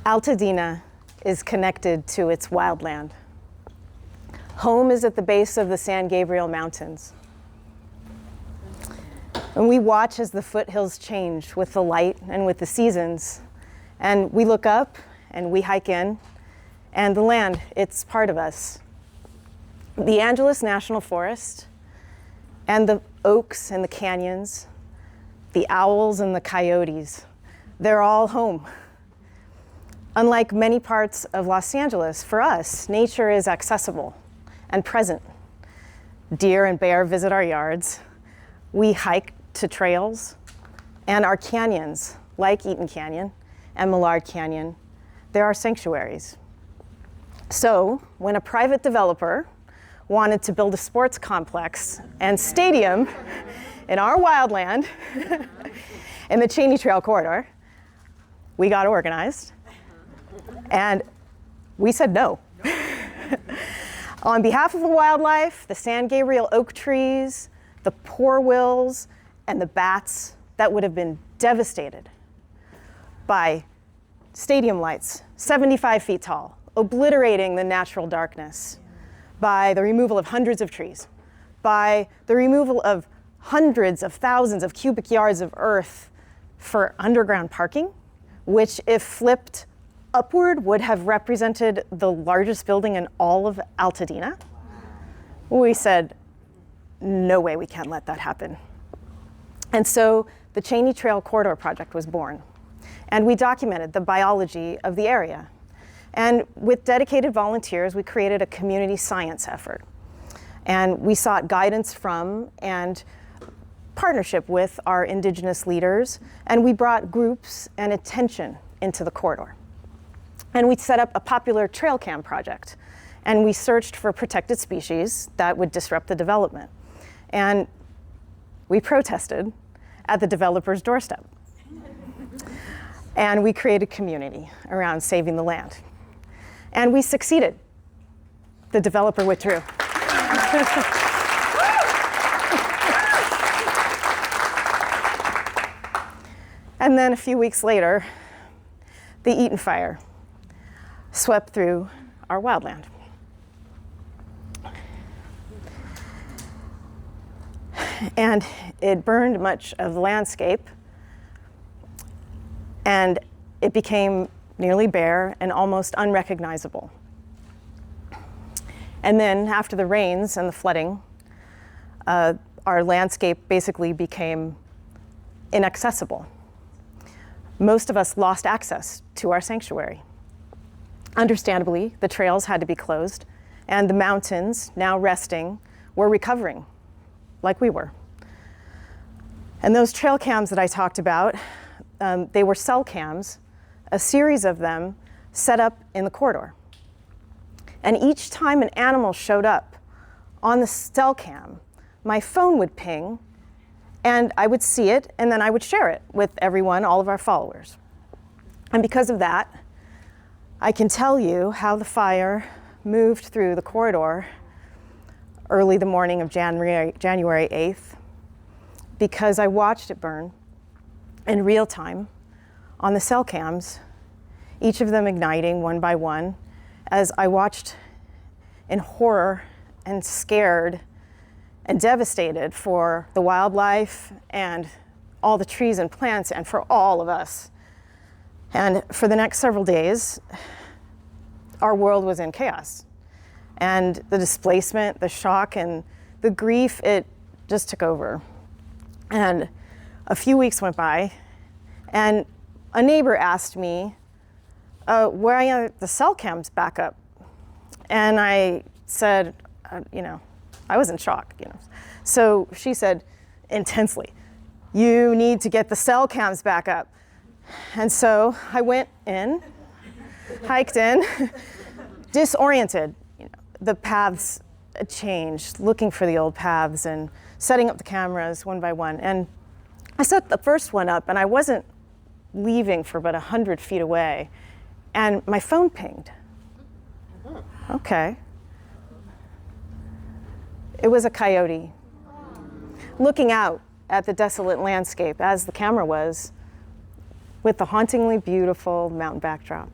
Altadena is connected to its wildland. Home is at the base of the San Gabriel Mountains. And we watch as the foothills change with the light and with the seasons. And we look up and we hike in, and the land, it's part of us. The Angeles National Forest and the oaks and the canyons, the owls and the coyotes, they're all home. Unlike many parts of Los Angeles, for us, nature is accessible and present. Deer and bear visit our yards. We hike to trails, and our canyons, like Eaton Canyon and Millard Canyon, there are sanctuaries. So when a private developer wanted to build a sports complex and stadium in our wildland in the Cheney Trail corridor, we got organized and we said no. On behalf of the wildlife, the San Gabriel oak trees, the poor wills, and the bats that would have been devastated by stadium lights, 75 feet tall, obliterating the natural darkness, by the removal of hundreds of trees, by the removal of hundreds of thousands of cubic yards of earth for underground parking, which if flipped upward would have represented the largest building in all of Altadena. We said, no way, we can't let that happen. And so the Cheney Trail Corridor Project was born. And we documented the biology of the area. And with dedicated volunteers, we created a community science effort. And we sought guidance from and partnership with our indigenous leaders. And we brought groups and attention into the corridor. And we set up a popular trail cam project. And we searched for protected species that would disrupt the development. And we protested at the developer's doorstep. And we created community around saving the land. And we succeeded. The developer withdrew. And then a few weeks later, the Eaton fire swept through our wildland. And it burned much of the landscape, and it became nearly bare and almost unrecognizable. And then after the rains and the flooding, our landscape basically became inaccessible. Most of us lost access to our sanctuary. Understandably, the trails had to be closed, and the mountains, now resting, were recovering, like we were. And those trail cams that I talked about, they were cell cams, a series of them set up in the corridor. And each time an animal showed up on the cell cam, my phone would ping, and I would see it, and then I would share it with everyone, all of our followers. And because of that, I can tell you how the fire moved through the corridor early the morning of January 8th, because I watched it burn in real time on the cell cams, each of them igniting one by one, as I watched in horror and scared and devastated for the wildlife and all the trees and plants and for all of us. And for the next several days, our world was in chaos. And the displacement, the shock, and the grief, it just took over. And a few weeks went by, and a neighbor asked me, where are the cell cams back up? And I said, I was in shock, So she said intensely, you need to get the cell cams back up. And so I went in, hiked in, disoriented. The paths changed, looking for the old paths and setting up the cameras one by one. And I set the first one up, and I wasn't leaving for about 100 feet away, and my phone pinged. Okay. It was a coyote looking out at the desolate landscape, as the camera was, with the hauntingly beautiful mountain backdrop.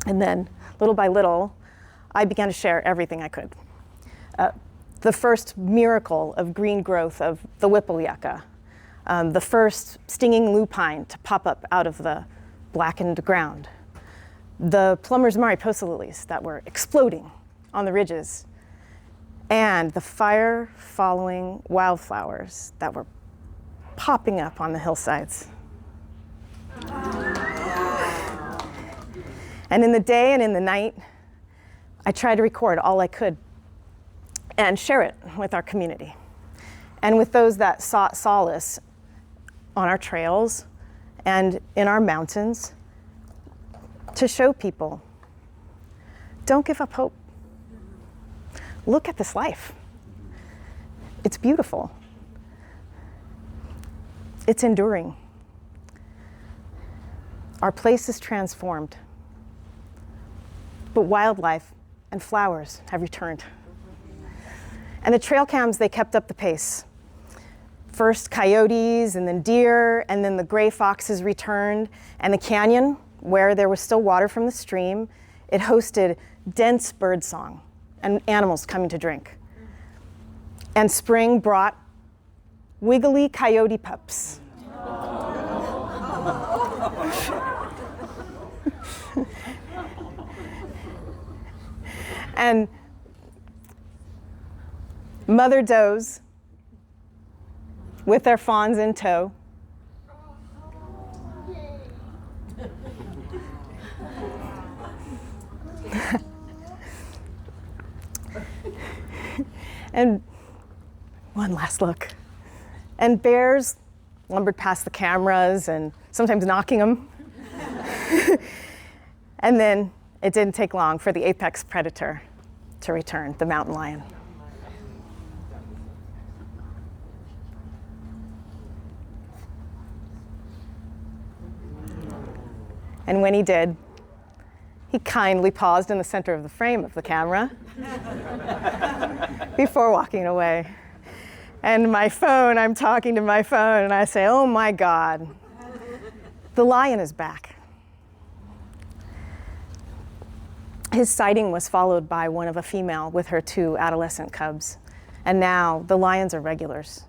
And then, little by little, I began to share everything I could. The first miracle of green growth of the whipple yucca, the first stinging lupine to pop up out of the blackened ground, the plumber's mariposa lilies that were exploding on the ridges, and the fire-following wildflowers that were popping up on the hillsides. And in the day and in the night, I tried to record all I could and share it with our community and with those that sought solace on our trails and in our mountains, to show people, don't give up hope. Look at this life. It's beautiful. It's enduring. Our place is transformed, but wildlife and flowers have returned. And the trail cams, they kept up the pace. First coyotes, and then deer, and then the gray foxes returned, and the canyon, where there was still water from the stream, it hosted dense bird song and animals coming to drink. And spring brought wiggly coyote pups. And mother does with their fawns in tow. And one last look. And bears lumbered past the cameras and sometimes knocking them. And then it didn't take long for the apex predator to return, the mountain lion. And when he did, he kindly paused in the center of the frame of the camera before walking away. And my phone, I'm talking to my phone, and I say, oh my God, the lion is back. His sighting was followed by one of a female with her 2 adolescent cubs. And now the lions are regulars.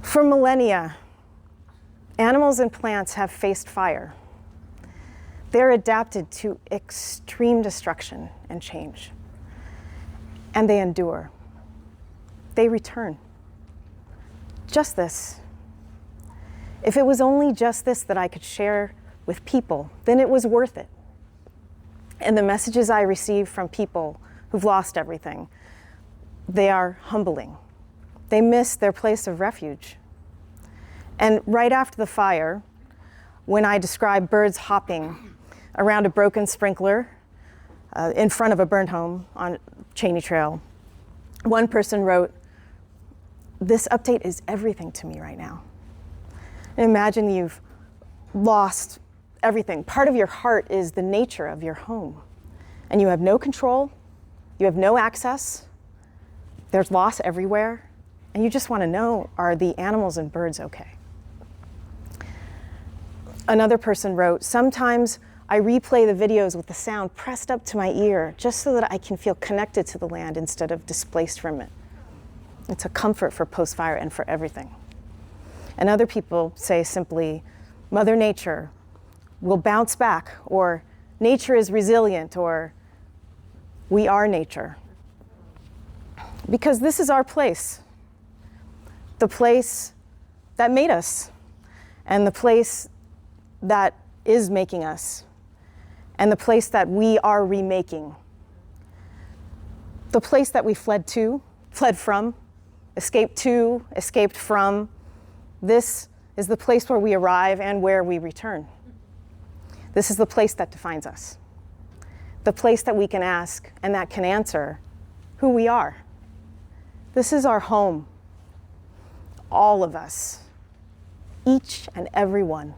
For millennia, animals and plants have faced fire. They're adapted to extreme destruction and change. And they endure. They return. Just this. If it was only just this that I could share with people, then it was worth it. And the messages I receive from people who've lost everything, they are humbling. They miss their place of refuge. And right after the fire, when I describe birds hopping around a broken sprinkler in front of a burned home on Cheney Trail, one person wrote, "This update is everything to me right now." And imagine you've lost everything. Part of your heart is the nature of your home. And you have no control, you have no access, there's loss everywhere, and you just want to know, are the animals and birds okay? Another person wrote, "Sometimes I replay the videos with the sound pressed up to my ear just so that I can feel connected to the land instead of displaced from it. It's a comfort for post-fire and for everything." And other people say simply, "Mother Nature will bounce back," or "Nature is resilient," or "We are nature." Because this is our place, the place that made us, and the place that is making us, and the place that we are remaking. The place that we fled to, fled from, escaped to, escaped from. This is the place where we arrive and where we return. This is the place that defines us. The place that we can ask and that can answer who we are. This is our home. All of us. Each and every one.